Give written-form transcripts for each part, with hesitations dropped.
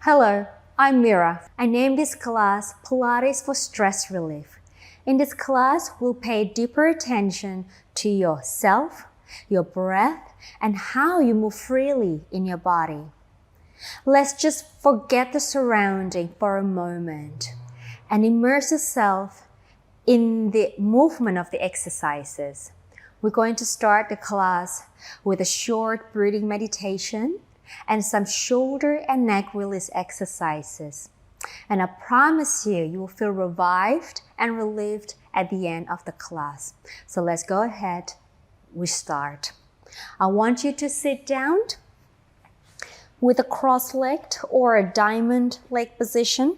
Hello, I'm Mira. I named this class Pilates for Stress Relief. In this class, we'll pay deeper attention to yourself, your breath, and how you move freely in your body. Let's just forget the surrounding for a moment and immerse yourself in the movement of the exercises. We're going to start the class with a short breathing meditation and some shoulder and neck release exercises. And I promise you will feel revived and relieved at the end of the class. So let's go ahead, we start. I want you to sit down with a cross-legged or a diamond leg position.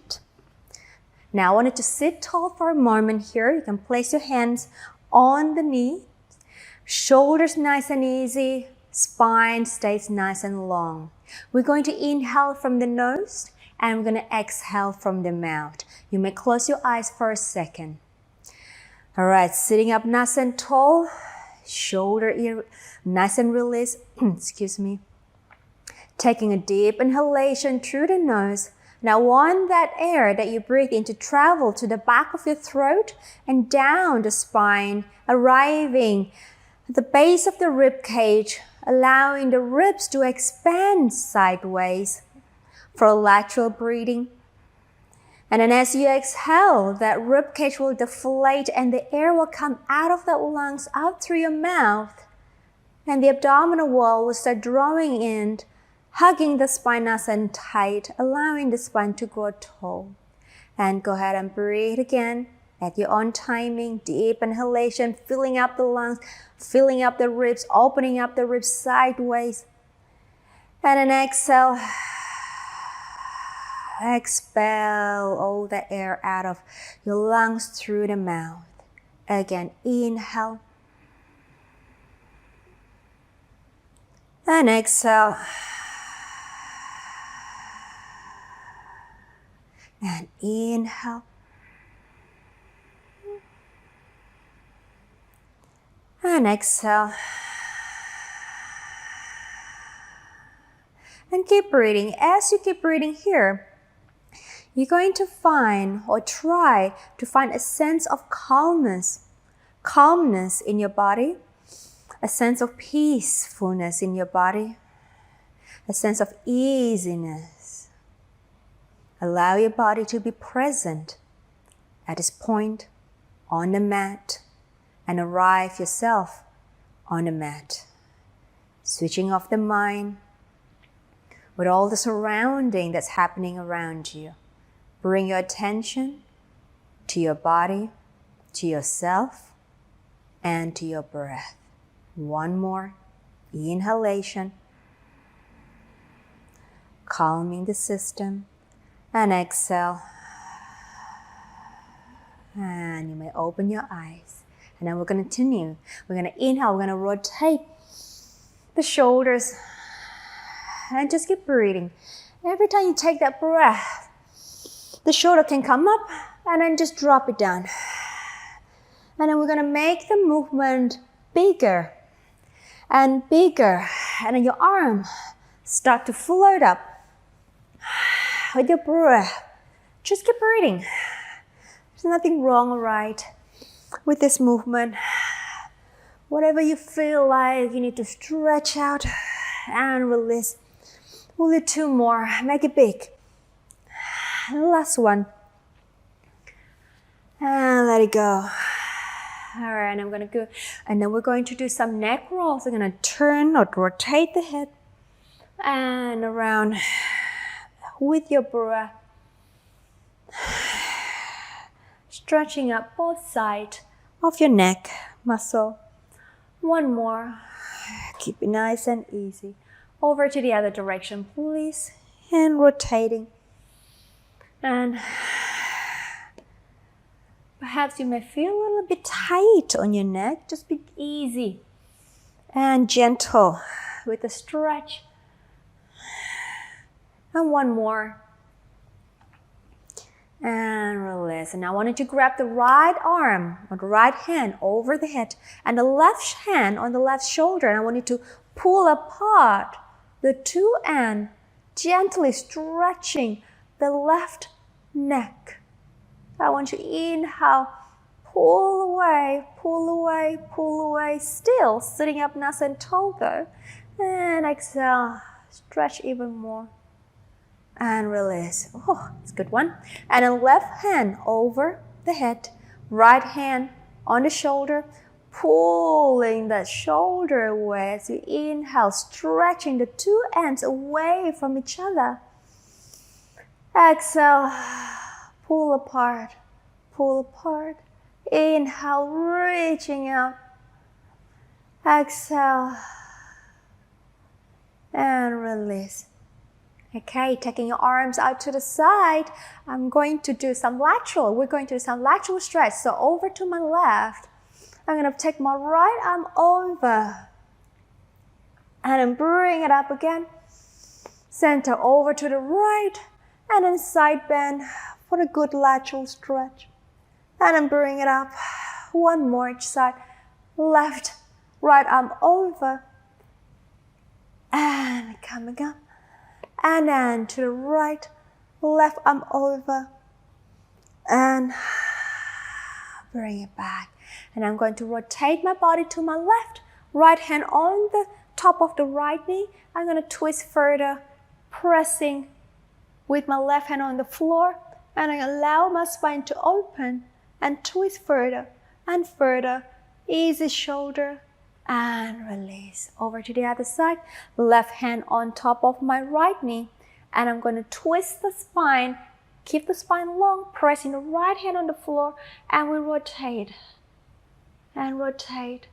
Now I want you to sit tall for a moment here. You can place your hands on the knee, shoulders nice and easy, spine stays nice and long. We're going to inhale from the nose and we're going to exhale from the mouth. You may close your eyes for a second. All right, sitting up nice and tall, shoulder nice and released, excuse me. Taking a deep inhalation through the nose. Now want that air that you breathe in to travel to the back of your throat and down the spine, arriving at the base of the rib cage, allowing the ribs to expand sideways for lateral breathing. And then as you exhale, that rib cage will deflate and the air will come out of the lungs, out through your mouth. And the abdominal wall will start drawing in, hugging the spine nice and tight, allowing the spine to grow tall. And go ahead and breathe again at your own timing. Deep inhalation, filling up the lungs, filling up the ribs, opening up the ribs sideways. And then exhale. Expel all the air out of your lungs through the mouth. Again, inhale. And exhale. And inhale. And exhale. And keep breathing. As you keep breathing here, you're going to find or try to find a sense of calmness in your body, a sense of peacefulness in your body, a sense of easiness. Allow your body to be present at this point on the mat and arrive yourself on the mat. Switching off the mind with all the surrounding that's happening around you. Bring your attention to your body, to yourself, and to your breath. One more inhalation, calming the system, and exhale. And you may open your eyes. And then we're going to continue. We're going to inhale, we're going to rotate the shoulders, and just keep breathing. Every time you take that breath, the shoulder can come up and then just drop it down. And then we're going to make the movement bigger and bigger. And then your arm start to float up with your breath. Just keep breathing. There's nothing wrong or right with this movement. Whatever you feel like, you need to stretch out and release. We'll do two more. Make it big. Last one. And let it go. All right, and I'm going to go. And then we're going to do some neck rolls. We're going to turn or rotate the head and around with your breath. Stretching up both sides of your neck muscle. One more. Keep it nice and easy. Over to the other direction, please. And rotating. And perhaps you may feel a little bit tight on your neck. Just be easy and gentle with the stretch. And one more. And release. And I want you to grab the right arm or the right hand over the head and the left hand on the left shoulder. And I want you to pull apart the two ends gently stretching the left neck. I want you to inhale, pull away, pull away, pull away. Still sitting up nice and tall though. And exhale, stretch even more. And release. Oh, it's a good one. And then left hand over the head, right hand on the shoulder, pulling that shoulder away as you inhale, stretching the two ends away from each other. Exhale, pull apart, pull apart. Inhale, reaching out. Exhale, and release. Okay, taking your arms out to the side, I'm going to do some lateral. We're going to do some lateral stretch. So over to my left, I'm going to take my right arm over and then bring it up again. Center over to the right and then side bend for a good lateral stretch. And then bring it up. One more each side. Left, right arm over and coming up. And then to the right, left arm over and bring it back. And I'm going to rotate my body to my left, right hand on the top of the right knee. I'm going to twist further, pressing with my left hand on the floor. And I allow my spine to open and twist further and further. Easy shoulder and release. Over to the other side, left hand on top of my right knee. And I'm going to twist the spine, keep the spine long, pressing the right hand on the floor, and we rotate, and rotate,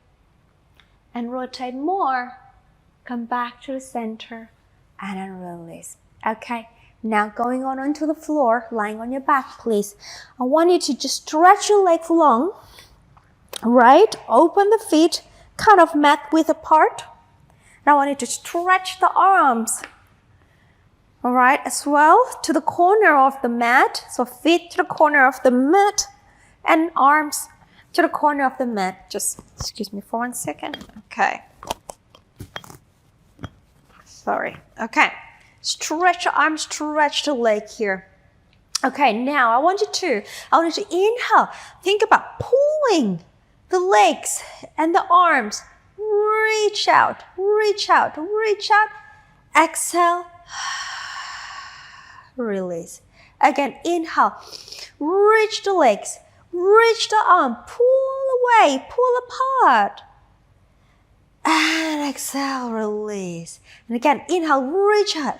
and rotate more. Come back to the center, and then release. Okay, now going on onto the floor, lying on your back, please. I want you to just stretch your legs long, right? Open the feet, kind of mat width apart. Now I want you to stretch the arms, all right, as well to the corner of the mat. So feet to the corner of the mat and arms to the corner of the mat. Just excuse me for 1 second. Okay. Sorry. Okay. Stretch the arm, stretch the leg here. Okay, now I want you to inhale. Think about pulling the legs and the arms. Reach out, reach out, reach out. Exhale. Release. Again, inhale. Reach the legs, reach the arm, pull away, pull apart. And exhale, release. And again, inhale, reach out.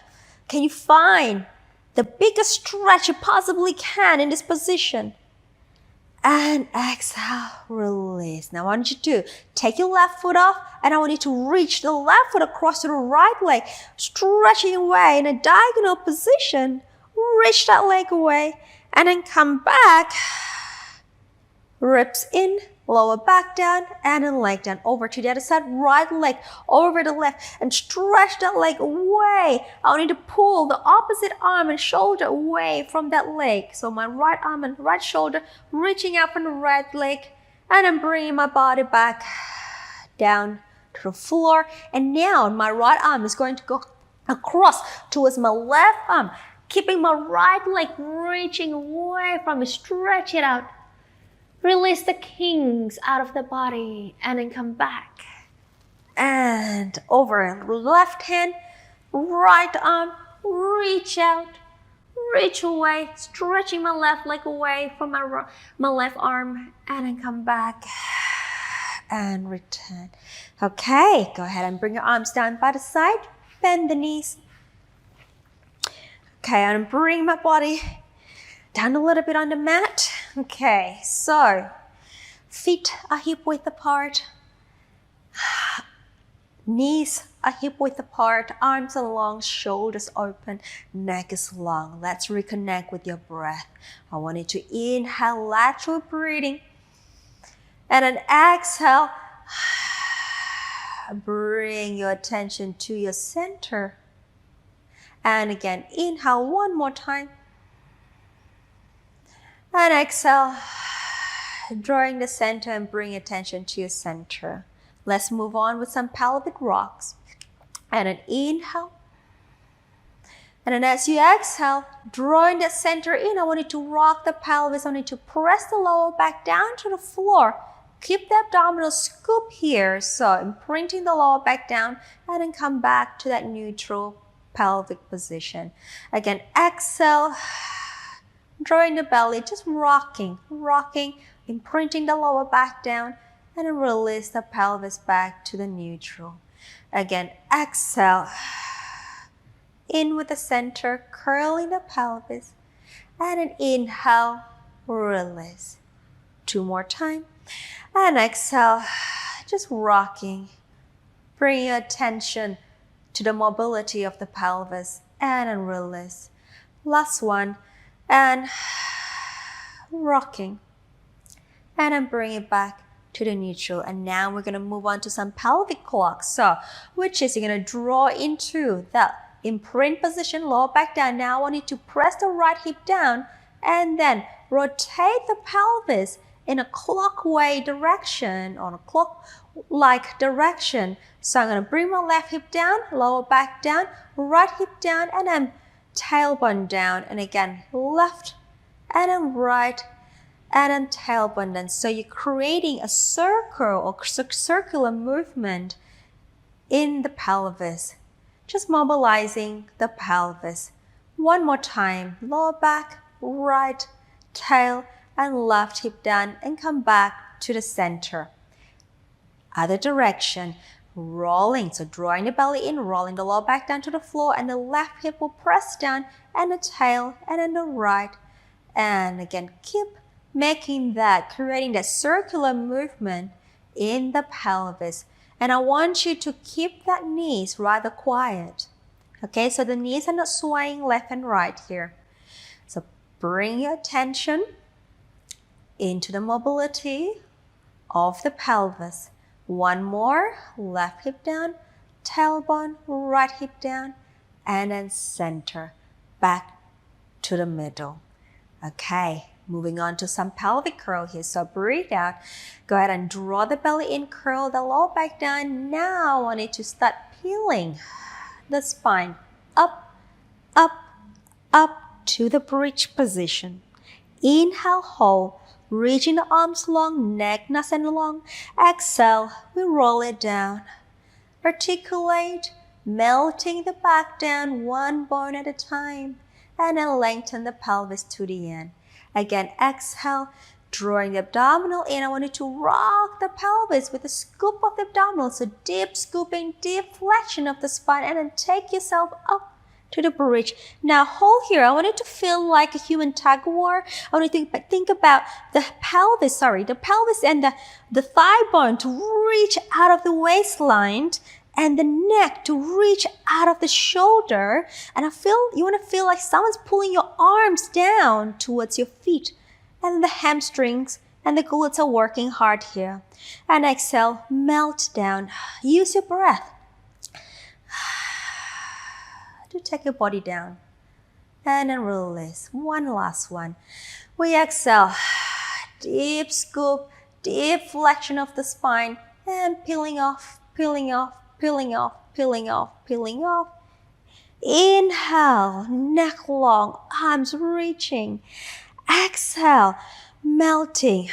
Can you find the biggest stretch you possibly can in this position? And exhale, release. Now I want you to take your left foot off and I want you to reach the left foot across to the right leg, stretching away in a diagonal position. Reach that leg away and then come back. Ribs in, lower back down, and then leg down. Over to the other side, right leg over the left, and stretch that leg away. I want you to pull the opposite arm and shoulder away from that leg. So my right arm and right shoulder reaching out from the right leg, and I'm bringing my body back down to the floor. And now my right arm is going to go across towards my left arm, keeping my right leg reaching away from me. Stretch it out. Release the kinks out of the body and then come back. And over. Left hand, right arm, reach out, reach away, stretching my left leg away from my left arm and then come back and return. Okay, go ahead and bring your arms down by the side. Bend the knees. Okay, and bring my body down a little bit on the mat. Okay, so feet are hip width apart. Knees are hip width apart. Arms are long, shoulders open, neck is long. Let's reconnect with your breath. I want you to inhale, lateral breathing. And then exhale. Bring your attention to your center. And again, inhale one more time. And exhale, drawing the center and bring attention to your center. Let's move on with some pelvic rocks. And an inhale. And then as you exhale, drawing that center in, I want you to rock the pelvis. I want you to press the lower back down to the floor. Keep the abdominal scoop here. So imprinting the lower back down and then come back to that neutral pelvic position. Again, exhale, drawing the belly, just rocking, imprinting the lower back down and then release the pelvis back to the neutral. Again, exhale. In with the center, curling the pelvis, and an inhale, release. 2 more times, and exhale, just rocking. Bring your attention to the mobility of the pelvis, and then release. Last one, and rocking, and then bring it back to the neutral. And now we're gonna move on to some pelvic clocks. So, which is you're gonna draw into that imprint position, lower back down. Now I want you to press the right hip down and then rotate the pelvis in a clockwise direction or a clock-like direction. So I'm going to bring my left hip down, lower back down, right hip down, and then tailbone down. And again, left and then right and then tailbone down. So you're creating a circle or circular movement in the pelvis. Just mobilizing the pelvis. One more time, lower back, right, tail, and left hip down, and come back to the center. Other direction, rolling, so drawing the belly in, rolling the lower back down to the floor, and the left hip will press down, and the tail, and then the right. And again, keep making that, creating that circular movement in the pelvis. And I want you to keep that knees rather quiet. Okay, so the knees are not swaying left and right here. So bring your attention into the mobility of the pelvis. One more, left hip down, tailbone, right hip down, and then center, back to the middle. Okay. Moving on to some pelvic curl here. So breathe out. Go ahead and draw the belly in, curl the lower back down. Now I want you to start peeling the spine up, up, up to the bridge position. Inhale, hold, reaching the arms long, neck nice and long. Exhale, we roll it down. Articulate, melting the back down one bone at a time. And then lengthen the pelvis to the end. Again, exhale, drawing the abdominal in. I want you to rock the pelvis with a scoop of the abdominal. So deep scooping, deep flexion of the spine, and then take yourself up to the bridge. Now hold here. I want you to feel like a human tug of war. I want you to think about the pelvis and the thigh bone to reach out of the waistline, and the neck to reach out of the shoulder. And you want to feel like someone's pulling your arms down towards your feet. And the hamstrings and the glutes are working hard here. And exhale, melt down. Use your breath to take your body down. And then release. One last one. We exhale. Deep scoop, deep flexion of the spine, and peeling off. Inhale, neck long, arms reaching. Exhale, melting.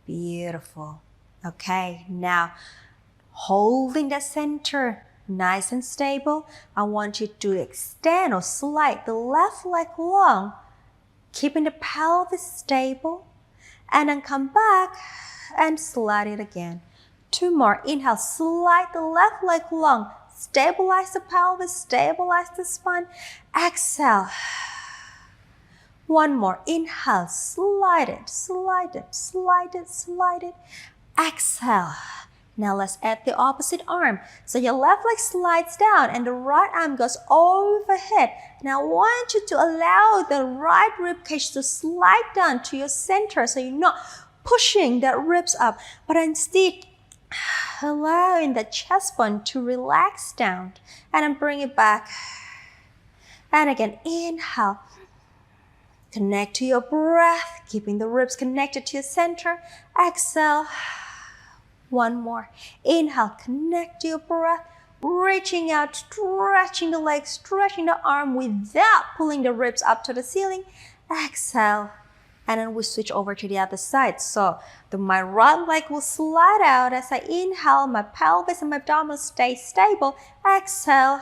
Beautiful. Okay, now holding the center nice and stable, I want you to extend or slide the left leg long, keeping the pelvis stable. And then come back and slide it again. 2 more. Inhale, slide the left leg long. Stabilize the pelvis, stabilize the spine. Exhale. 1 more. Inhale, slide it. Exhale. Now let's add the opposite arm. So your left leg slides down and the right arm goes overhead. Now I want you to allow the right rib cage to slide down to your center, so you're not pushing the ribs up, but instead allowing the chest bone to relax down. And then bring it back. And again, inhale. Connect to your breath, keeping the ribs connected to your center. Exhale. One more. Inhale, connect to your breath, reaching out, stretching the legs, stretching the arm without pulling the ribs up to the ceiling. Exhale. And then we switch over to the other side. So my right leg will slide out as I inhale. My pelvis and my abdominals stay stable. Exhale.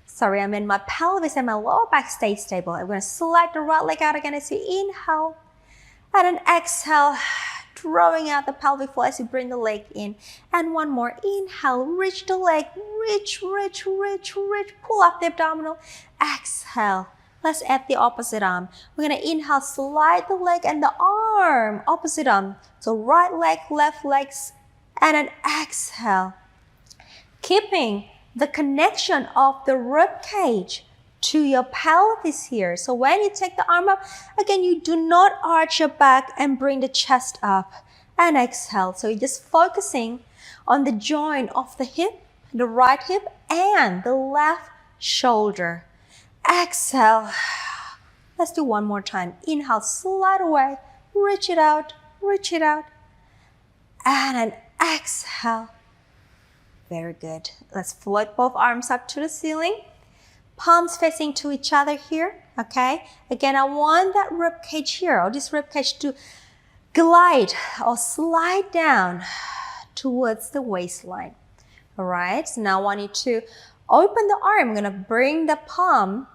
Sorry, I mean my pelvis and my lower back stay stable. I'm going to slide the right leg out again as you inhale. And then exhale, drawing out the pelvic floor as you bring the leg in. And one more. Inhale, reach the leg. Reach. Pull up the abdominal. Exhale. Let's add the opposite arm. We're going to inhale, slide the leg and the arm. Opposite arm. So right leg, left legs. And then exhale. Keeping the connection of the rib cage to your pelvis here. So when you take the arm up, again, you do not arch your back and bring the chest up. And exhale. So you're just focusing on the joint of the hip, the right hip, and the left shoulder. Exhale. Let's do one more time. Inhale, slide away, reach it out, and then exhale. Very good. Let's float both arms up to the ceiling. Palms facing to each other here, okay? Again, I want that rib cage here, or this rib cage to glide or slide down towards the waistline. All right, so now I want you to open the arm. I'm gonna bring the palm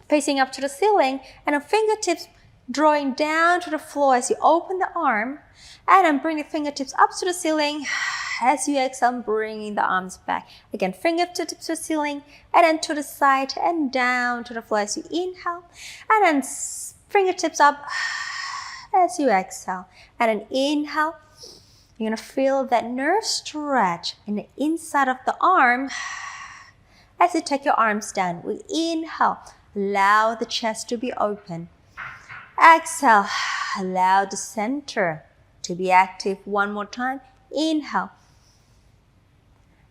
facing up to the ceiling and the fingertips drawing down to the floor as you open the arm, and then bring the fingertips up to the ceiling. As you exhale, bringing the arms back. Again, fingertips to the ceiling, and then to the side and down to the floor as you inhale, and then fingertips up as you exhale. And then inhale, you're gonna feel that nerve stretch in the inside of the arm as you take your arms down. We inhale. Allow the chest to be open. Exhale. Allow the center to be active. One more time. Inhale.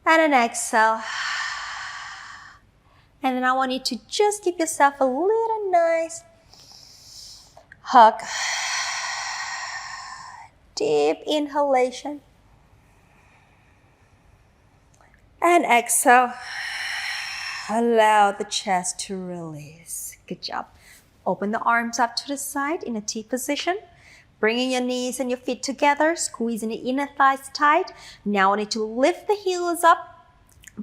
And then exhale. And then I want you to just give yourself a little nice hug. Deep inhalation. And exhale. Allow the chest to release. Good job. Open the arms up to the side in a T position. Bringing your knees and your feet together, squeezing the inner thighs tight. Now I need to lift the heels up,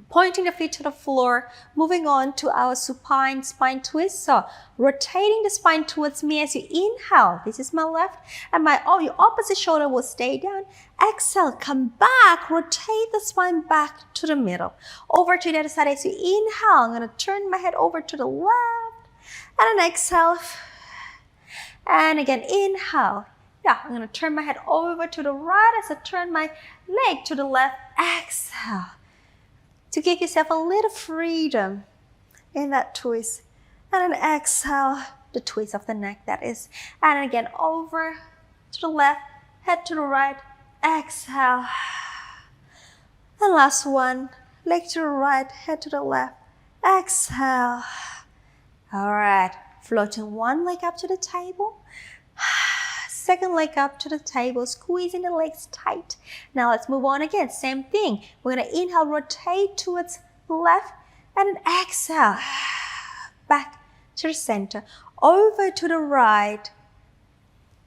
pointing the feet to the floor, moving on to our supine spine twist. So rotating the spine towards me as you inhale. This is my left, and your opposite shoulder will stay down. Exhale, come back, rotate the spine back to the middle. Over to the other side as you inhale. I'm gonna turn my head over to the left, and then exhale. And again, inhale. Yeah, I'm gonna turn my head over to the right as I turn my leg to the left. Exhale. To give yourself a little freedom in that twist. And then exhale, the twist of the neck, that is. And again, over to the left, head to the right. Exhale. And last one, leg to the right, head to the left. Exhale. All right, floating one leg up to the table. Second leg up to the table, squeezing the legs tight. Now let's move on again. Same thing. We're going to inhale, rotate towards the left, and then exhale. Back to the center. Over to the right.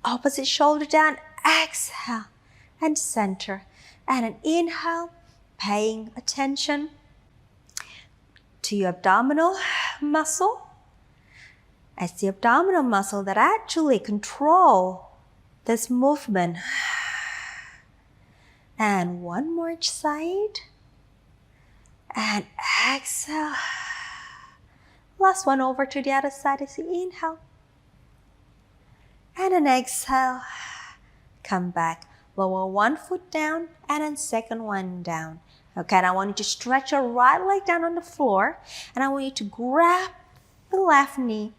Opposite shoulder down. Exhale. And center. And an inhale, paying attention to your abdominal muscle. It's the abdominal muscle that actually control this movement. And one more each side. And exhale. Last one over to the other side as you inhale. And then exhale. Come back. Lower one foot down and then second one down. Okay, and I want you to stretch your right leg down on the floor. And I want you to grab the left knee.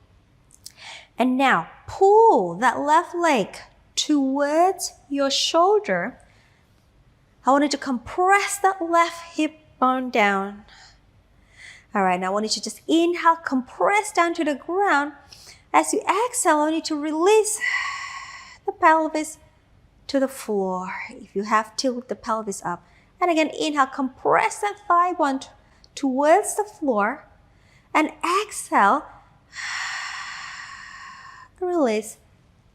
And now pull that left leg towards your shoulder. I want you to compress that left hip bone down. All right, now I want you to just inhale, compress down to the ground. As you exhale, I want you to release the pelvis to the floor. If you have to, lift the pelvis up. And again, inhale, compress that thigh bone towards the floor. And exhale, release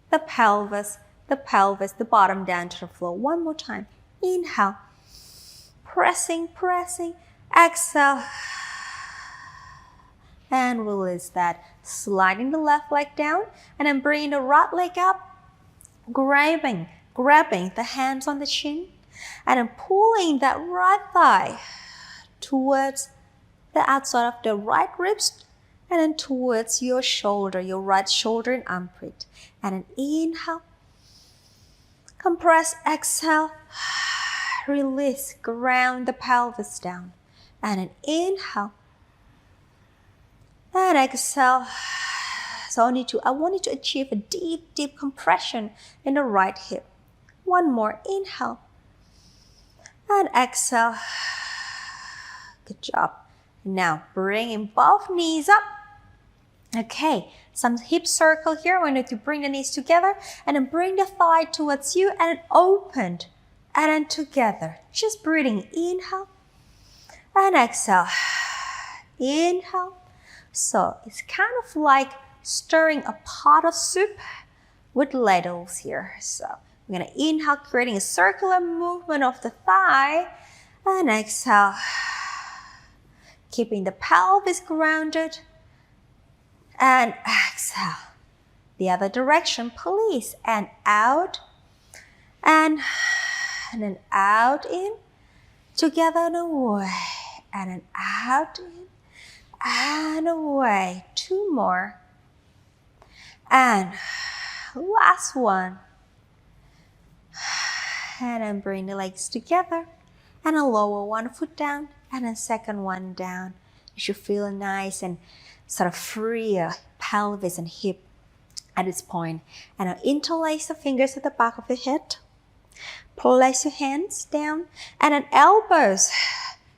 the pelvis, the bottom down to the floor. One more time. Inhale, pressing. Exhale, and release that. Sliding the left leg down, and then bringing the right leg up, grabbing the hands on the shin, and then pulling that right thigh towards the outside of the right ribs, and then towards your shoulder, your right shoulder and armpit. And then inhale, compress, exhale, release, ground the pelvis down. And then inhale, and exhale. So I want you to achieve a deep compression in the right hip. One more, inhale, and exhale. Good job. Now bringing both knees up. Okay, some hip circle here. I want you to bring the knees together and then bring the thigh towards you and then open and then together. Just breathing. Inhale and exhale. Inhale. So it's kind of like stirring a pot of soup with ladles here. So we're going to inhale, creating a circular movement of the thigh, and exhale, keeping the pelvis grounded, and exhale. The other direction, please, and out, and then out, in, together and away, and then out, in, and away. Two more. And last one. And then bring the legs together. And then lower one foot down. And then second one down. You should feel nice and sort of free pelvis and hip at this point. And now interlace the fingers at the back of the head. Place your hands down. And then elbows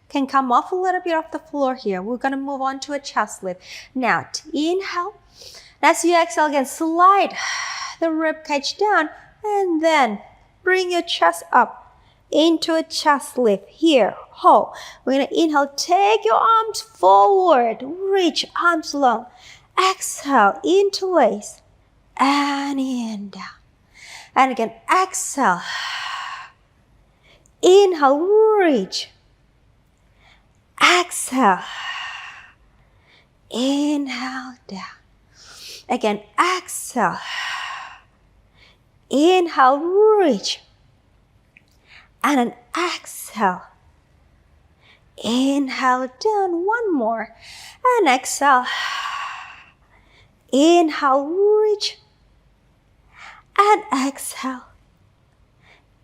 can come off a little bit off the floor here. We're going to move on to a chest lift. Now, inhale. As you exhale again, slide the rib cage down and then bring your chest up into a chest lift. Here, hold. We're going to inhale, take your arms forward, reach arms long. Exhale, interlace and in, down. And again, exhale. Inhale, reach. Exhale, inhale, down. Again, exhale, inhale, reach, and then exhale, inhale, down. One more, and exhale, inhale, reach, and exhale,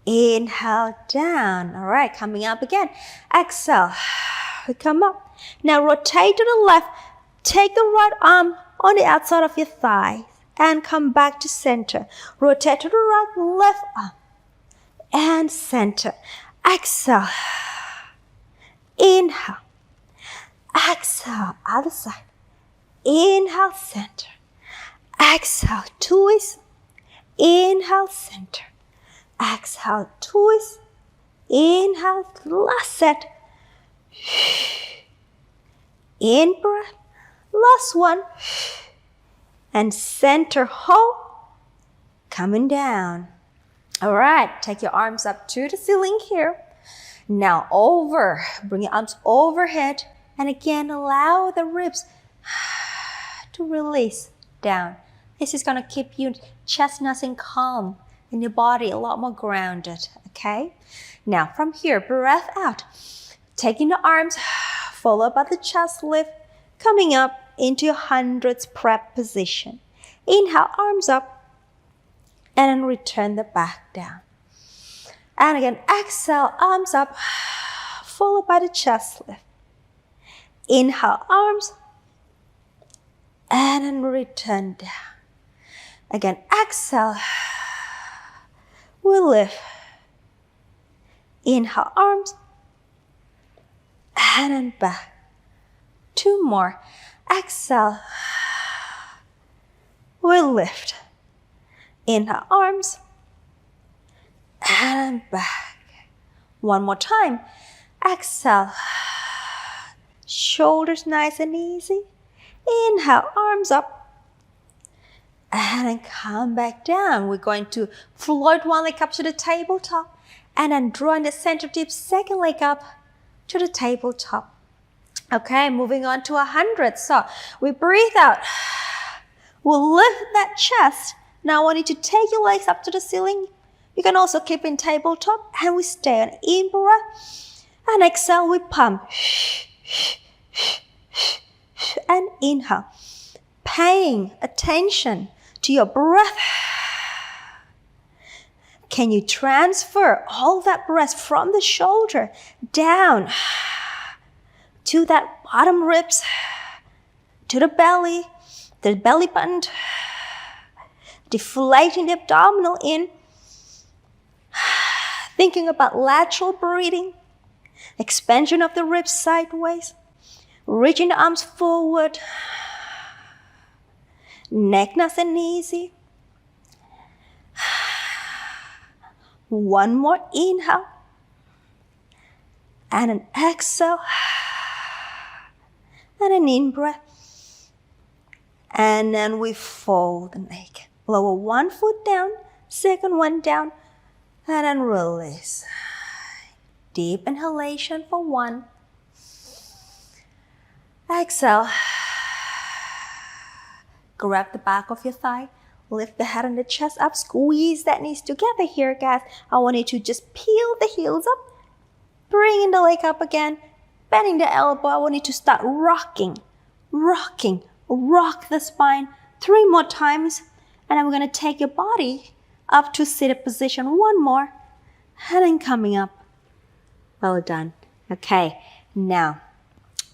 inhale, down. All right, coming up again, exhale. We come up. Now rotate to the left. Take the right arm on the outside of your thigh and come back to center. Rotate to the right, left arm and center. Exhale. Inhale. Exhale. Other side. Inhale, center. Exhale, twist. Inhale, center. Exhale, twist. Inhale, last set. In breath, last one, and center hold, coming down. All right, take your arms up to the ceiling here. Now over, bring your arms overhead, and again allow the ribs to release down. This is gonna keep your chest nice and calm and your body a lot more grounded, okay? Now from here, breath out. Taking the arms, followed by the chest lift, coming up into your hundreds prep position. Inhale, arms up, and then return the back down. And again, exhale, arms up, followed by the chest lift. Inhale, arms, and then return down. Again, exhale, we lift. Inhale, arms, and then back. Two more. Exhale. We lift. Inhale, arms. and back. One more time. Exhale. Shoulders nice and easy. Inhale, arms up. And then come back down. We're going to float one leg up to the tabletop. And then draw in the center of the second leg up to the tabletop. Okay, moving on to 100. So we breathe out. We'll lift that chest. Now I want you to take your legs up to the ceiling. You can also keep in tabletop. And we stay on in-breath. And exhale, we pump. And inhale. Paying attention to your breath. Can you transfer all that breath from the shoulder down to that bottom ribs, to the belly button, deflating the abdominal in, thinking about lateral breathing, expansion of the ribs sideways, reaching the arms forward, neck nice and easy. One more inhale and an exhale and an in-breath. And then we fold the leg. Lower one foot down, second one down, and then release. Deep inhalation for 1. Exhale. Grab the back of your thigh. Lift the head and the chest up. Squeeze that knees together here, guys. I want you to just peel the heels up. Bringing the leg up again. Bending the elbow. I want you to start rocking. Rock the spine 3 more times. And I'm going to take your body up to seated position 1 more. And then coming up. Well done. Okay, now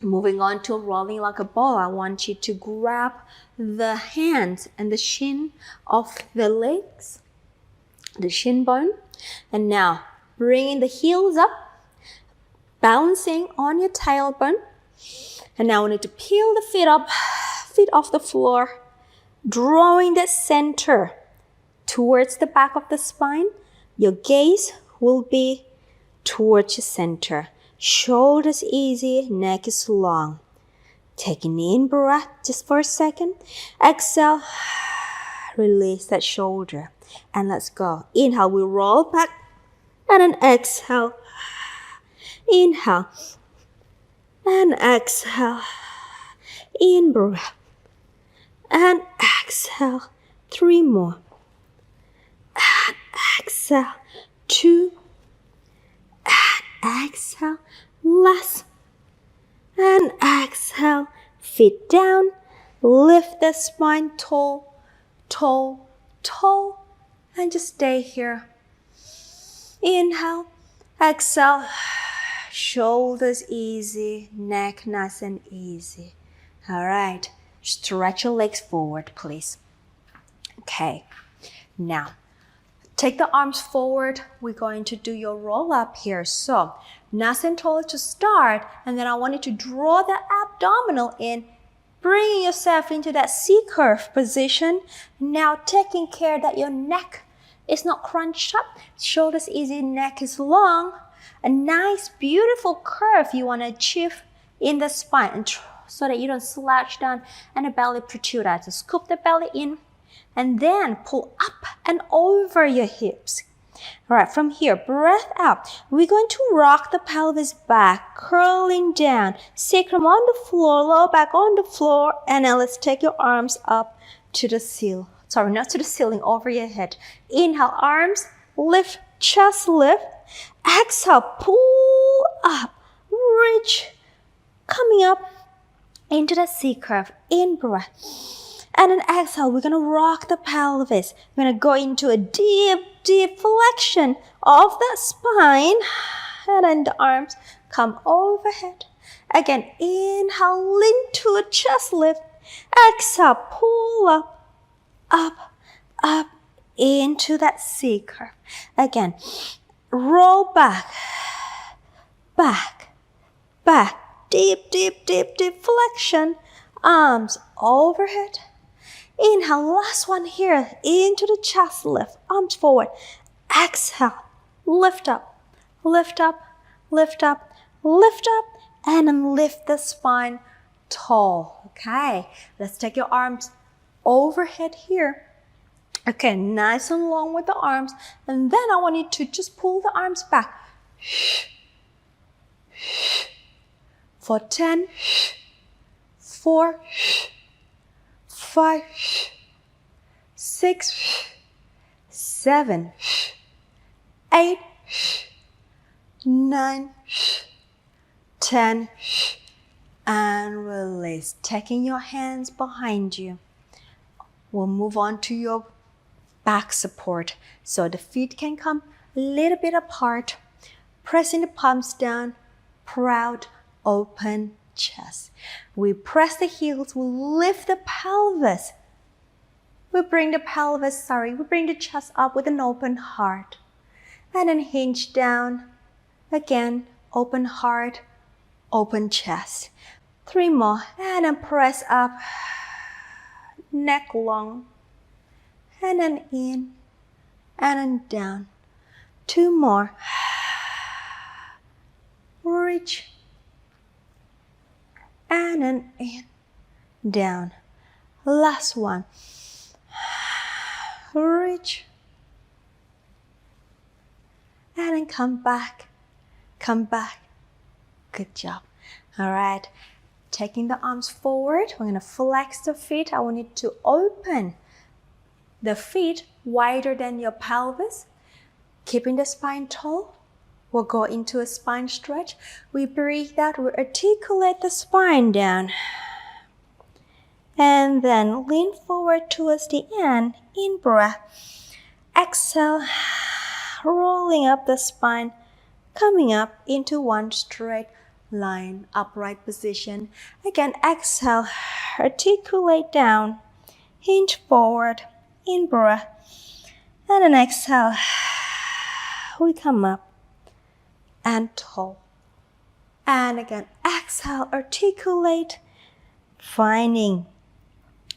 moving on to rolling like a ball. I want you to grab the hands and the shin of the legs, the shin bone. And now bringing the heels up, balancing on your tailbone. And now I want you to peel the feet up, feet off the floor, drawing the center towards the back of the spine. Your gaze will be towards your center. Shoulders easy, neck is long. Taking in breath just for a second. Exhale, release that shoulder. And let's go. Inhale, we roll back. And then exhale. Inhale. And exhale. In breath. And exhale. 3 more. And exhale. 2. And exhale. Last. And exhale. Feet down. Lift the spine tall, tall, tall. And just stay here. Inhale. Exhale. Shoulders easy. Neck nice and easy. All right. Stretch your legs forward, please. Okay. Now, take the arms forward. We're going to do your roll up here. So, nice and tall to start. And then I want you to draw the abdominal in, bringing yourself into that C-curve position. Now, taking care that your neck is not crunched up. Shoulders easy, neck is long. A nice, beautiful curve you want to achieve in the spine, and so that you don't slouch down and the belly protrude out. So scoop the belly in and then pull up and over your hips. All right, from here, breath out. We're going to rock the pelvis back, curling down. Sacrum on the floor, lower back on the floor. And now let's take your arms up to the ceiling. Sorry, not to the ceiling, over your head. Inhale, arms, lift, chest lift. Exhale, pull up, reach, coming up into the C-curve, in breath. And then exhale, we're going to rock the pelvis. We're going to go into a deep, deep flexion of the spine. And then the arms come overhead. Again, inhale, lean to a chest lift. Exhale, pull up, up, up into that C-curve. Again, roll back, back, back. Deep, deep, deep, deep flexion. Arms overhead. Inhale, last one here. Into the chest lift. Arms forward. Exhale. lift up, lift up, lift up, lift up, and then lift the spine tall. Okay, let's take your arms overhead here. Okay, nice and long with the arms. And then I want you to just pull the arms back. For 10, 4, 5, 6, 7, 8, 9, 10, and release. Taking your hands behind you. We'll move on to your back support. So the feet can come a little bit apart. Pressing the palms down. Proud, open chest. We press the heels. We lift the pelvis. We bring the chest up with an open heart. And then hinge down. Again, open heart, open chest. 3 more. And then press up. Neck long. And then in. And then down. 2 more. Reach. And then in. Down. Last one. Reach. And then come back. Come back. Good job. All right. Taking the arms forward. We're going to flex the feet. I want you to open the feet wider than your pelvis. Keeping the spine tall. We'll go into a spine stretch. We breathe out. We articulate the spine down. And then lean forward towards the end. In breath. Exhale. Rolling up the spine. Coming up into one straight line. Upright position. Again, exhale. Articulate down. Hinge forward. In breath. And then exhale. We come up. And tall. And again, exhale, articulate, finding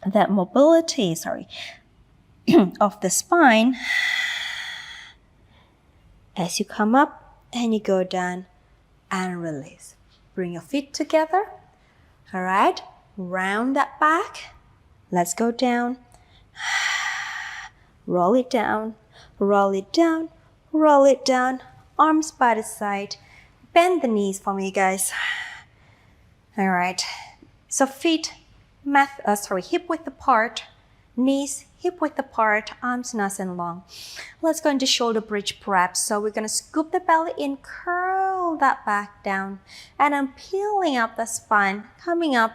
that mobility, of the spine as you come up and you go down and release. Bring your feet together. All right, round that back. Let's go down. Roll it down, roll it down, roll it down. Arms by the side. Bend the knees for me, guys. All right. So feet, hip width apart. Knees, hip width apart. Arms nice and long. Let's go into shoulder bridge prep. So we're going to scoop the belly in, curl that back down. And I'm peeling up the spine, coming up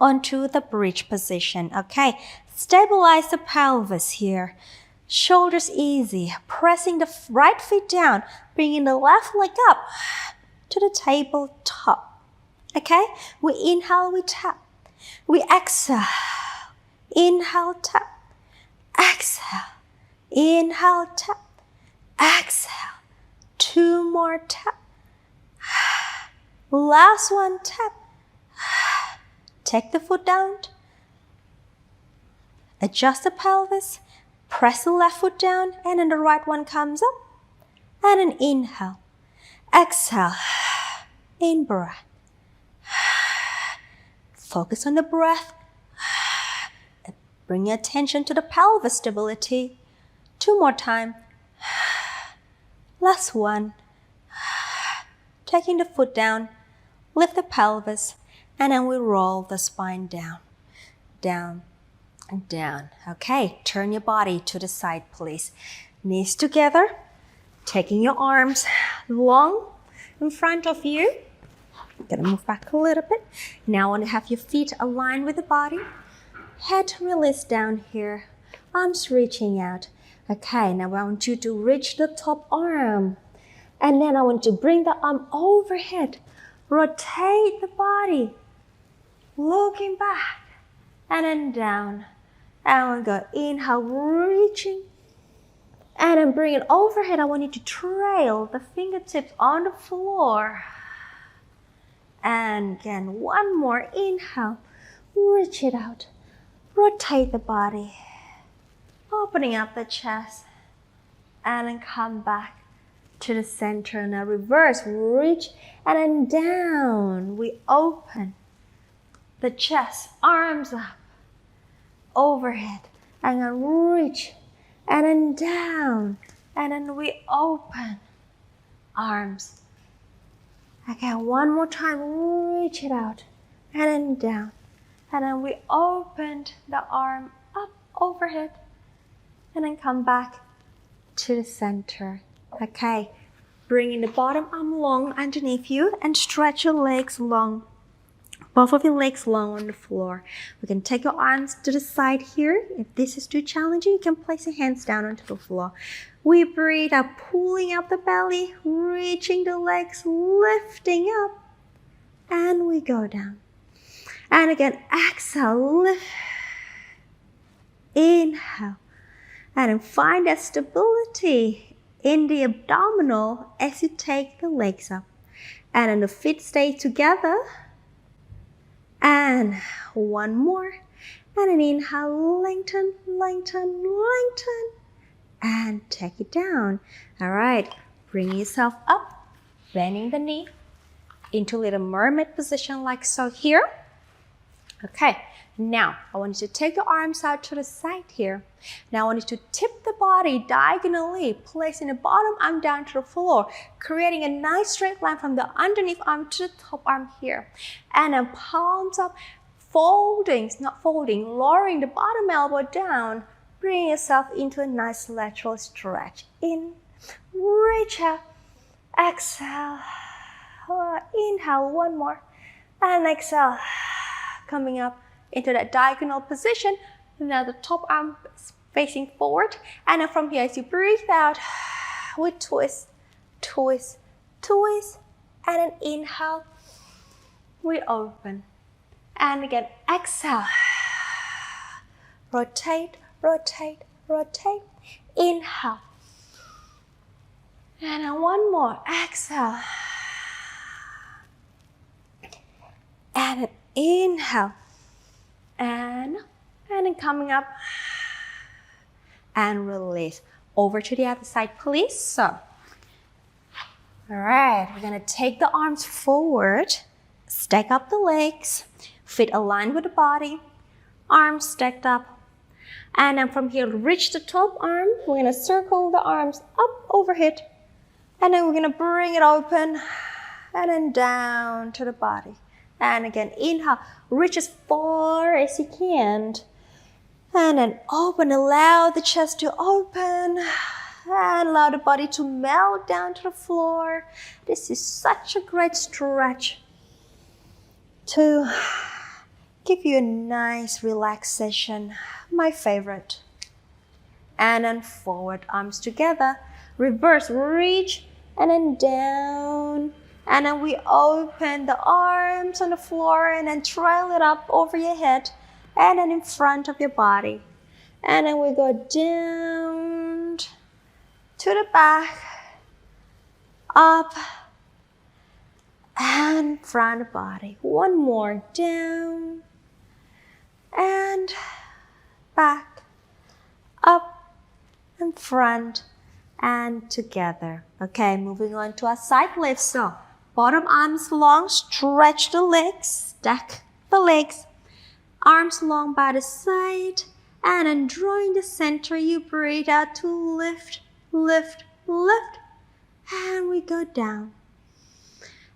onto the bridge position. Okay. Stabilize the pelvis here. Shoulders easy, pressing the right foot down, bringing the left leg up to the tabletop. Okay, we inhale, we tap. We exhale, inhale, tap. Exhale, inhale, tap. Exhale, 2 more tap. Last one, tap. Take the foot down. Adjust the pelvis. Press the left foot down and then the right one comes up. And an inhale. Exhale. In breath. Focus on the breath. Bring your attention to the pelvis stability. 2 more times. Last one. Taking the foot down. Lift the pelvis. And then we roll the spine down. Down. And down. Okay, turn your body to the side, please. Knees together. Taking your arms long in front of you. Gonna move back a little bit. Now I want to have your feet aligned with the body. Head release down here. Arms reaching out. Okay, now I want you to reach the top arm. And then I want you to bring the arm overhead. Rotate the body. Looking back. And then down. And we'll go inhale, reaching. And then bring it overhead. I want you to trail the fingertips on the floor. And again, one more inhale. Reach it out. Rotate the body. Opening up the chest. And then come back. to the center. Now reverse, reach and then down. We open the chest, arms up, overhead, and then reach and then down, and then we open, arms. Okay, one more time, reach it out, and then down, and then we opened the arm up, overhead, and then come back to the center. Okay, bringing the bottom arm long underneath you and stretch your legs long. Both of your legs long on the floor. We can take your arms to the side here. If this is too challenging, you can place your hands down onto the floor. We breathe out, pulling up the belly, reaching the legs, lifting up, and we go down. And again, exhale, lift, inhale, and then find that stability in the abdominal as you take the legs up. And then the feet stay together. And one more. And an inhale, lengthen, lengthen, lengthen. And take it down. All right, bring yourself up, bending the knee into little mermaid position like so here. Okay, now I want you to take your arms out to the side here. Now I want you to tip the body diagonally, placing the bottom arm down to the floor, creating a nice straight line from the underneath arm to the top arm here. And then palms up, folding, not folding, lowering the bottom elbow down. Bring yourself into a nice lateral stretch. In, reach out, exhale, inhale, one more, and exhale, coming up into that diagonal position. Now the top arm is facing forward, and then from here as you breathe out, we twist, twist, twist, and then inhale, we open, and again exhale, rotate, rotate, rotate, inhale, and then one more, exhale, and then inhale, and then coming up and release. Over to the other side, please. So, all right, we're gonna take the arms forward, stack up the legs, feet aligned with the body, arms stacked up. And then from here, reach the top arm. We're gonna circle the arms up overhead. And then we're gonna bring it open and then down to the body. And again, inhale, reach as far as you can. And then open, allow the chest to open. And allow the body to melt down to the floor. This is such a great stretch to give you a nice relaxation. My favorite. And then forward, arms together. Reverse, reach, and then down. And then we open the arms on the floor and then trail it up over your head and then in front of your body. And then we go down to the back, up, and front of the body. One more, down, and back, up, and front, and together. Okay, moving on to our side lifts. So, bottom arms long, stretch the legs, stack the legs, arms long by the side, and then drawing the center, you breathe out to lift, lift, lift, and we go down.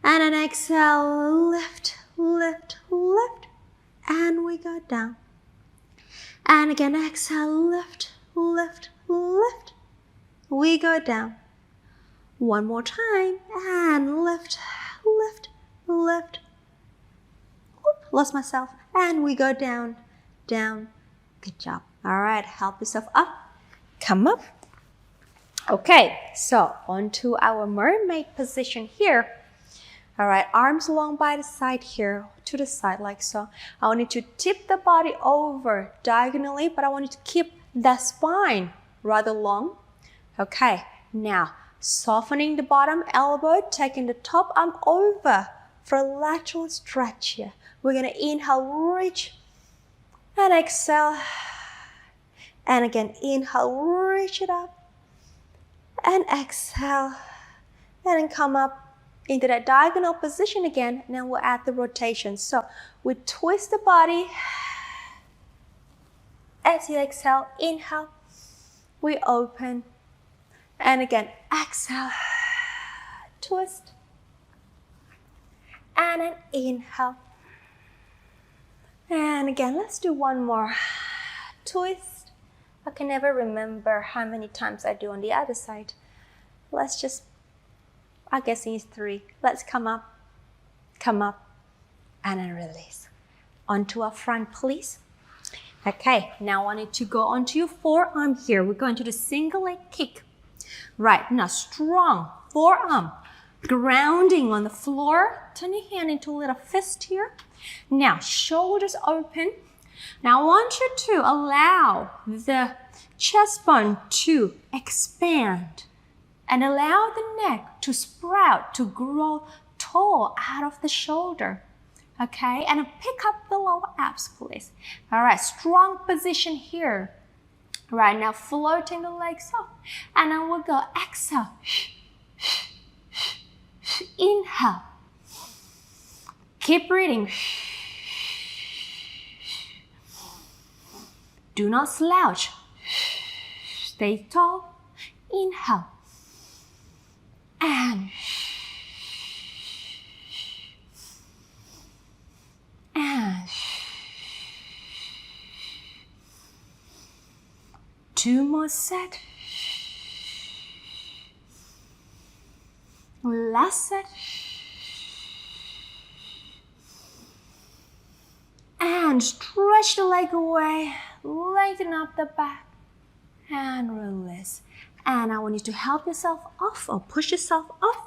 And then exhale, lift, lift, lift, and we go down. And again, exhale, lift, lift, lift, we go down. One more time, and lift, lift, lift. Oop, lost myself. And we go down, down. Good job. All right, help yourself up. Come up. Okay, so onto our mermaid position here. All right, arms long by the side here, to the side like so. I want you to tip the body over diagonally, but I want you to keep the spine rather long. Okay, now softening the bottom elbow, taking the top arm over for a lateral stretch here. We're gonna inhale, reach, and exhale. And again, inhale, reach it up, and exhale, and then come up into that diagonal position again, and then we'll add the rotation. So we twist the body. As you exhale, inhale, we open. And again, exhale, twist. And then inhale. And again, let's do one more. Twist. I can never remember how many times I do on the other side. Let's just, I guess it's 3. Let's come up, and then release. Onto our front, please. Okay, now I want you to go onto your forearm here. We're going to do single leg kick. Right, now strong forearm. Grounding on the floor. Turn your hand into a little fist here. Now, shoulders open. Now, I want you to allow the chest bone to expand and allow the neck to sprout, to grow tall out of the shoulder. Okay, and pick up the lower abs, please. All right, strong position here. Right, now floating the legs up. And then we'll go exhale. Inhale. Keep breathing. Do not slouch. Stay tall. Inhale. And 2 more set. Last set. And stretch the leg away. Lengthen up the back. And release. And I want you to help yourself off or push yourself off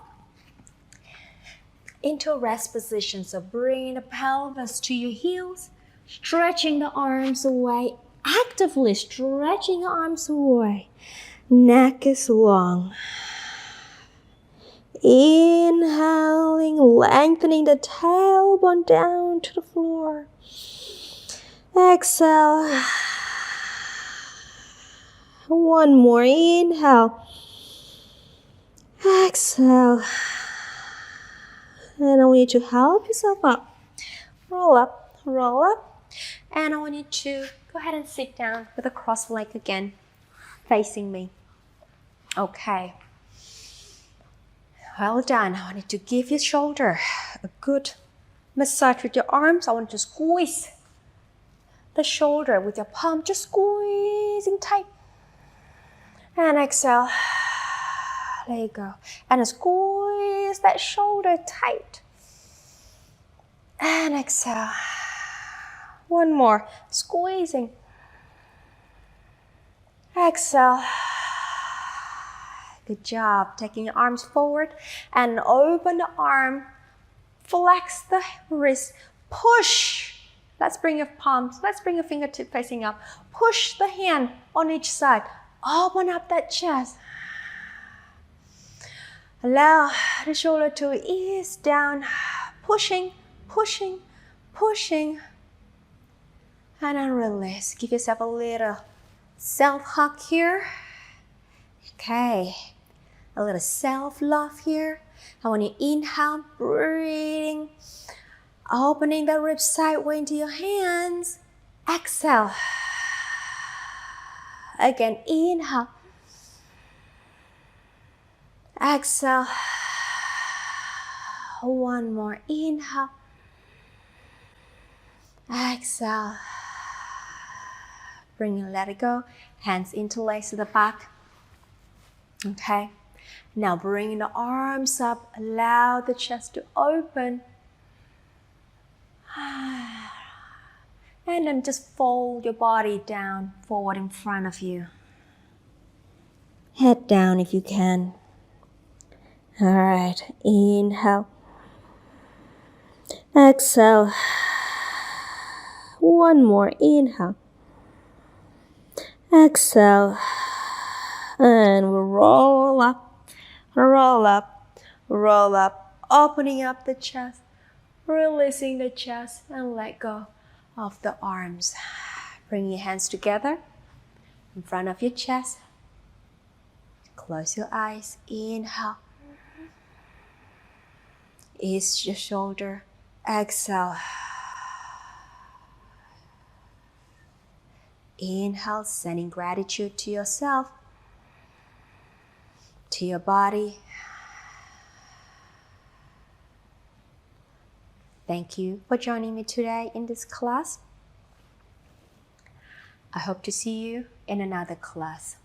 into a rest position. So bring the pelvis to your heels, stretching the arms away, actively stretching the arms away. Neck is long. Inhaling, lengthening the tailbone down to the floor. Exhale. One more. Inhale. Exhale. And I want you to help yourself up. Roll up, roll up. And I want you to go ahead and sit down with a crossed leg again, facing me. Okay. Well done. I want you to give your shoulder a good massage with your arms. I want you to squeeze the shoulder with your palm, just squeezing tight. And exhale. There you go. And squeeze that shoulder tight. And exhale. One more. Squeezing. Exhale. Good job. Taking your arms forward and open the arm. Flex the wrist. Push. Let's bring your palms. Let's bring your fingertip facing up. Push the hand on each side. Open up that chest. Allow the shoulder to ease down, pushing, pushing, pushing. And then release. Give yourself a little self-hug here. Okay. A little self-love here. I want you to inhale, breathing. Opening the ribs sideways into your hands. Exhale. Again, inhale. Exhale. One more. Inhale. Exhale. Bring it, let it go. Hands interlace to the back. Okay. Now bring the arms up. Allow the chest to open. And then just fold your body down, forward in front of you. Head down if you can. All right, inhale. Exhale. One more, inhale. Exhale. And we'll roll up, roll up, roll up. Opening up the chest, releasing the chest, and let go of the arms. Bring your hands together in front of your chest. Close your eyes. Inhale. Ease your shoulder. Exhale. Inhale, sending gratitude to yourself, to your body. Thank you for joining me today in this class. I hope to see you in another class.